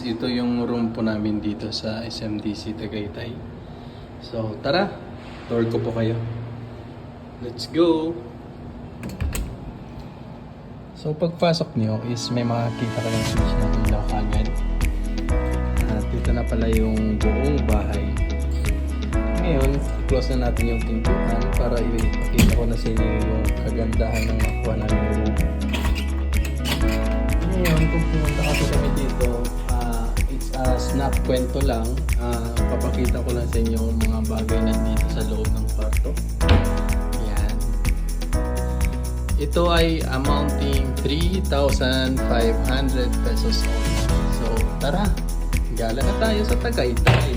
guys, ito yung room po namin dito sa SMDC Tagaytay. So tara, tour ko po kayo. Let's go! So pagpasok nyo is may makakita ka ng switch ng ilaw agad. At dito na pala yung buong bahay. Ngayon, i-close na natin yung pintuan para ipakita ko na sa inyo yung kagandahan ng nakuha namin yung room. Ngayon, kung pumunta kasi kami dito, it's a snap kwento lang. Papakita ko lang sa inyo yung mga bagay na dito sa loob ng kwarto. Yan. Ito ay amounting 3,500 pesos only. So, tara! Gala na tayo sa Tagaytay.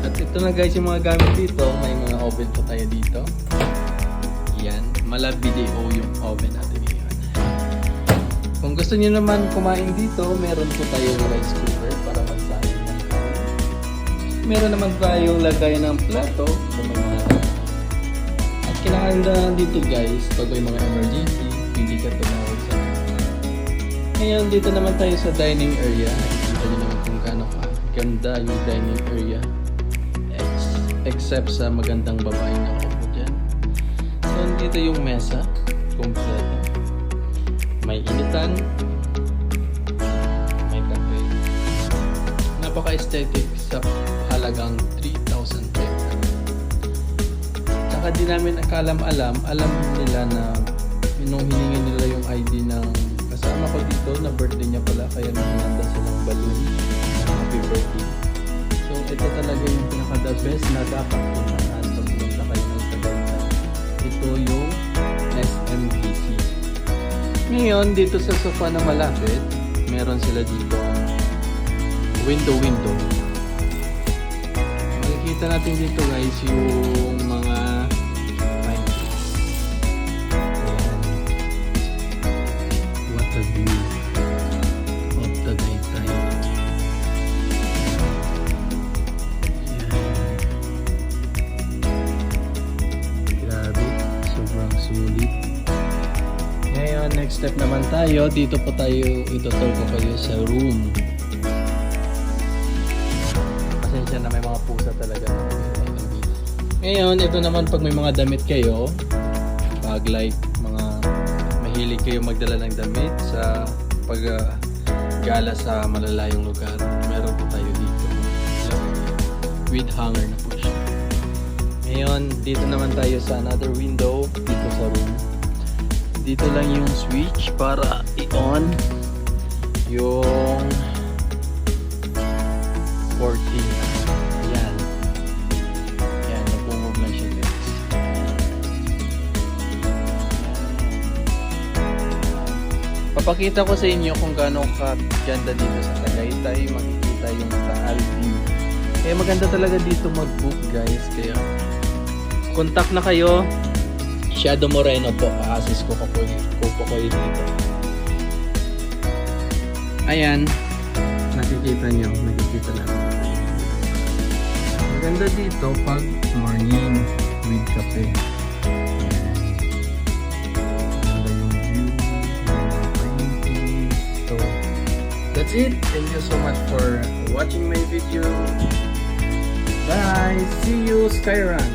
At ito na guys yung mga gamit dito. May mga oven po tayo dito. Yan. Mala-video yung oven natin ngayon. Kung gusto niyo naman kumain dito, meron po tayong rice cooker para magsahin ng kain. Meron naman tayong lagay ng plato kung may mga at kinakailangan dito guys, pag may mga emergency, hindi ka tumawag sa ngayon, dito naman tayo sa dining area. Nakikita niyo naman kung gaano ganda yung dining area. Except sa magandang babae na upo dyan. So, dito yung mesa. Kompleto. May initan. May kape. Napaka-aesthetic sa halagang 3,500. Tsaka di namin alam nila na nung hiningi nila yung ID ng kasama ko dito na birthday niya pala, kaya nananda silang balloon na happy birthday. So ito talaga yung pinaka-the best na dapat puntahan pag pumunta kayo ng Tagaytay. Ito yung SMDC. Ngayon, dito sa sofa na malapit, meron sila dito window. Makikita natin dito guys yung mga pine trees. Ayan. What a view of Tagaytay. Ayan. Grabe, sobrang sulit. Ngayon, next step naman tayo. Dito po tayo, itutur ko kayo sa room. Pasensya na may mga pusa talaga. Ngayon, ito naman pag may mga damit kayo, pag like mga mahilig kayo magdala ng damit sa pag gala sa malalayong lugar, meron po tayo dito. With hanger na po siya. Ngayon, dito naman tayo sa another window, dito sa room. Dito lang yung switch para i-on yung 14. Ayan. Ayan, nag-move lang siya guys. Papakita ko sa inyo kung gaano kaganda dito sa Tagaytay. Makikita yung Taal view. Kaya maganda talaga dito mag-book guys. Kaya contact na kayo. Shadow Moreno po, assist ko po kayo dito. Ayan, nakikita nyo, nakikita natin. Maganda dito pag morning with kape. Ayan. Maganda yung view, mga paintings. So, that's it. Thank you so much for watching my video. Bye! See you, Skyran!